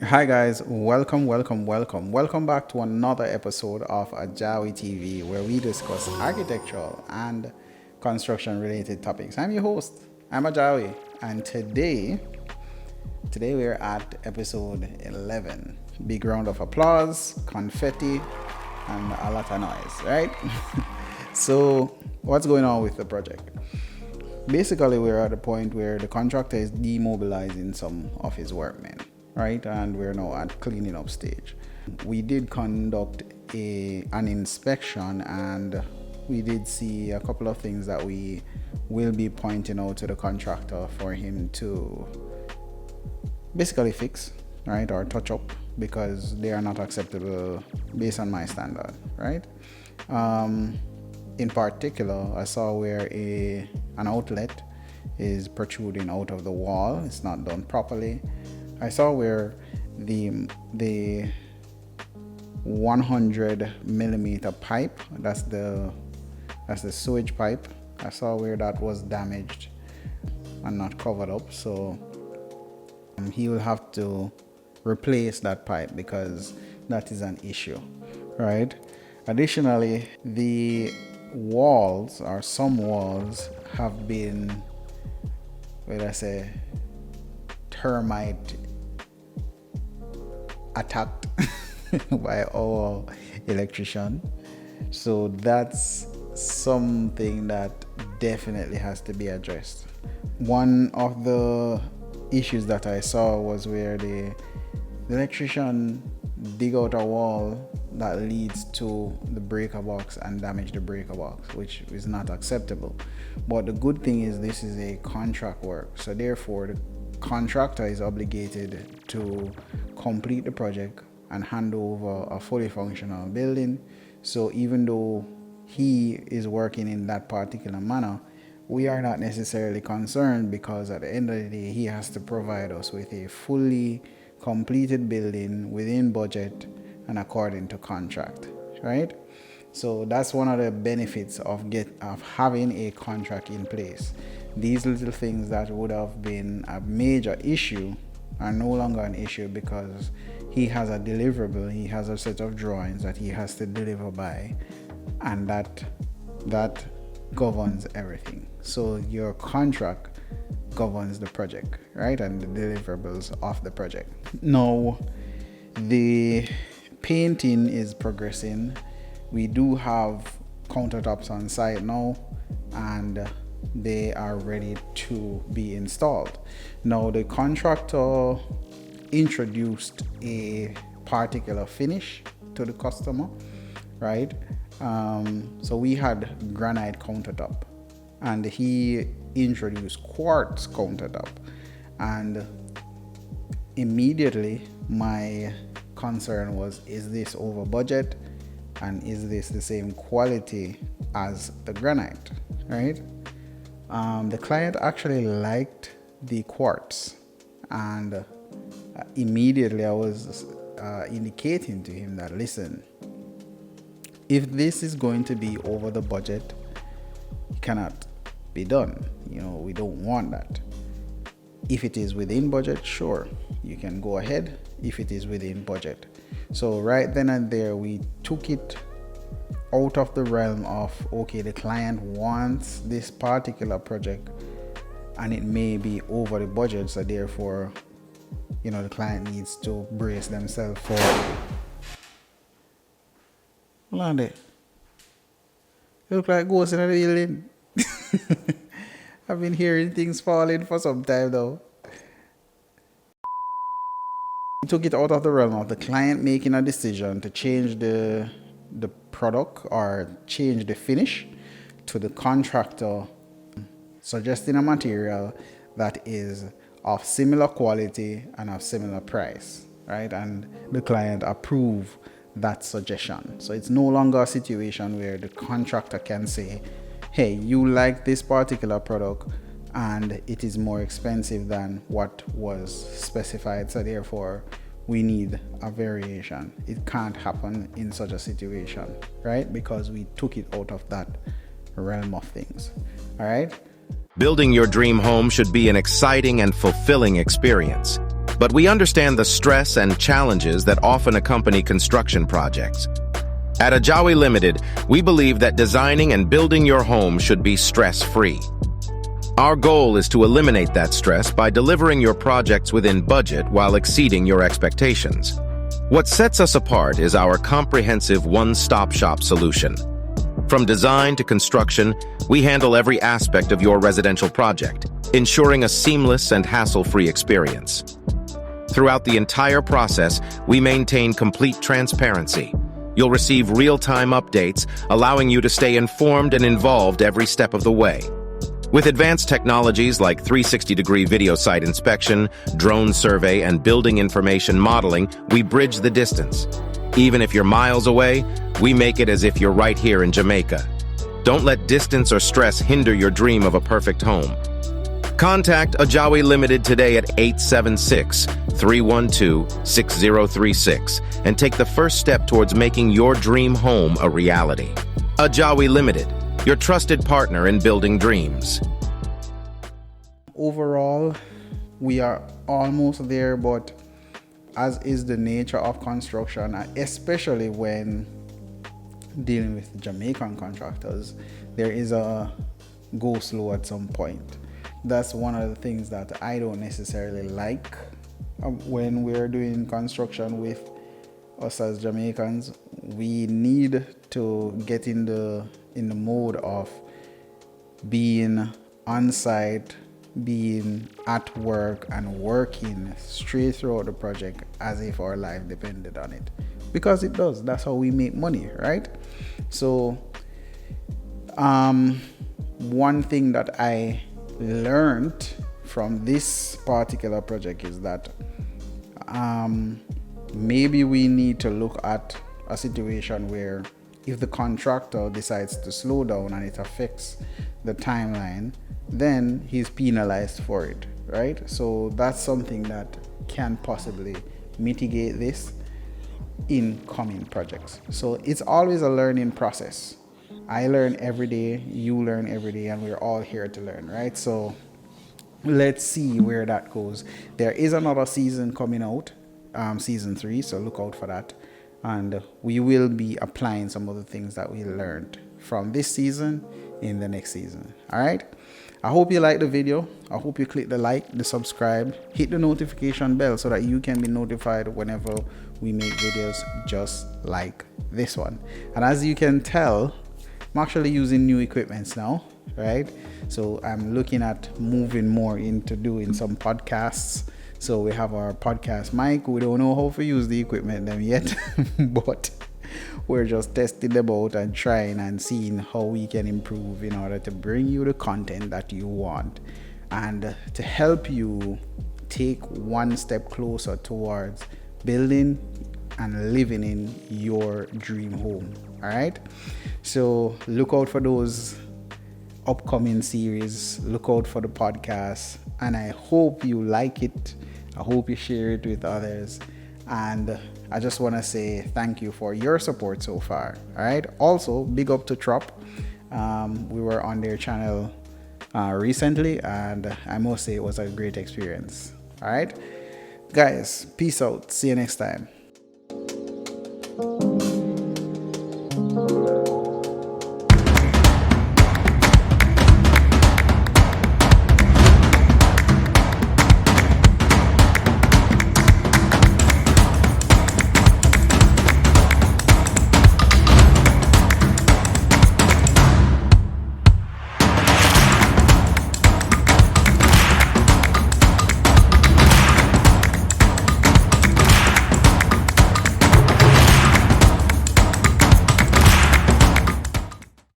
Hi guys, welcome back to another episode of AJAWI TV where we discuss architectural and construction related topics. I'm your host, I'm AJAWI, and today we're at episode 11. Big round of applause, confetti, and a lot of noise, right? So, what's going on with the project? Basically, we're at a point where the contractor is demobilizing some of his workmen, right? And we're now at cleaning up stage. We did conduct an inspection, and we did see a couple of things that we will be pointing out to the contractor for him to basically fix, right, or touch up, because they are not acceptable based on my standard, right? In particular, I saw where an outlet is protruding out of the wall. It's not done properly. I saw where the 100 millimeter pipe, that's the sewage pipe, I saw where that was damaged and not covered up. So he will have to replace that pipe because that is an issue, right? Additionally, the walls, or some walls, have been, what did I say, termite attacked by our electrician. So that's something that definitely has to be addressed. One of the issues that I saw was where the electrician dig out a wall that leads to the breaker box and damage the breaker box, which is not acceptable. But the good thing is this is a contract work, so therefore the contractor is obligated to complete the project and hand over a fully functional building. So even though he is working in that particular manner, we are not necessarily concerned, because at the end of the day he has to provide us with a fully completed building within budget and according to contract, right? So that's one of the benefits of having a contract in place. These little things that would have been a major issue are no longer an issue, because he has a deliverable, he has a set of drawings that he has to deliver by, and that governs everything. So your contract governs the project, right, and the deliverables of the project. Now, the painting is progressing. We do have countertops on site now, and they are ready to be installed. Now, the contractor introduced a particular finish to the customer, right? So we had granite countertop, and he introduced quartz countertop, and immediately my concern was, is this over budget, and is this the same quality as the granite, right? The client actually liked the quartz, and immediately I was indicating to him that, listen, if this is going to be over the budget, it cannot be done. We don't want that. If it is within budget, sure, you can go ahead if it is within budget. So right then and there, we took it out of the realm of, okay, the client wants this particular project and it may be over the budget, so therefore, the client needs to brace themselves for it. Hold on there. You look like ghosts in the building. I've been hearing things falling for some time now. We took it out of the realm of the client making a decision to change the product or change the finish, to the contractor suggesting a material that is of similar quality and of similar price, right? And the client approve that suggestion. So it's no longer a situation where the contractor can say, hey, you like this particular product and it is more expensive than what was specified, so therefore we need a variation. It can't happen in such a situation, right? Because we took it out of that realm of things. All right. Building your dream home should be an exciting and fulfilling experience. but we understand the stress and challenges that often accompany construction projects. At AJAWI Limited, we believe that designing and building your home should be stress-free. Our goal is to eliminate that stress by delivering your projects within budget while exceeding your expectations. What sets us apart is our comprehensive one-stop-shop solution. From design to construction, we handle every aspect of your residential project, ensuring a seamless and hassle-free experience. Throughout the entire process, we maintain complete transparency. You'll receive real-time updates, allowing you to stay informed and involved every step of the way. With advanced technologies like 360-degree video site inspection, drone survey, and building information modeling, we bridge the distance. Even if you're miles away, we make it as if you're right here in Jamaica. Don't let distance or stress hinder your dream of a perfect home. Contact AJAWI Limited today at 876-312-6036 and take the first step towards making your dream home a reality. AJAWI Limited, your trusted partner in building dreams. Overall, we are almost there, but as is the nature of construction, especially when dealing with Jamaican contractors, there is a go slow at some point. That's one of the things that I don't necessarily like when we're doing construction with us as Jamaicans. We need to get in the mode of being on site, being at work, and working straight throughout the project as if our life depended on it, because it does. That's how we make money, right? So one thing that I learned from this particular project is that maybe we need to look at a situation where if the contractor decides to slow down and it affects the timeline, then he's penalized for it, right? So that's something that can possibly mitigate this in coming projects. So it's always a learning process. I learn every day, you learn every day, and we're all here to learn, right? So let's see where that goes. There is another season coming out, season 3, so look out for that. And we will be applying some of the things that we learned from this season in the next season. All right. I hope you like the video. I hope you click the like, the subscribe, hit the notification bell so that you can be notified whenever we make videos just like this one. And as you can tell, I'm actually using new equipments now, right? So I'm looking at moving more into doing some podcasts. So we have our podcast mic. We don't know how to use the equipment them yet, but we're just testing them out and trying and seeing how we can improve in order to bring you the content that you want and to help you take one step closer towards building and living in your dream home. All right. So look out for those upcoming series. Look out for the podcast, and I hope you like it. I hope you share it with others. And I just want to say thank you for your support so far. All right. Also, big up to Trop. We were on their channel recently, and I must say it was a great experience. All right, guys. Peace out. See you next time.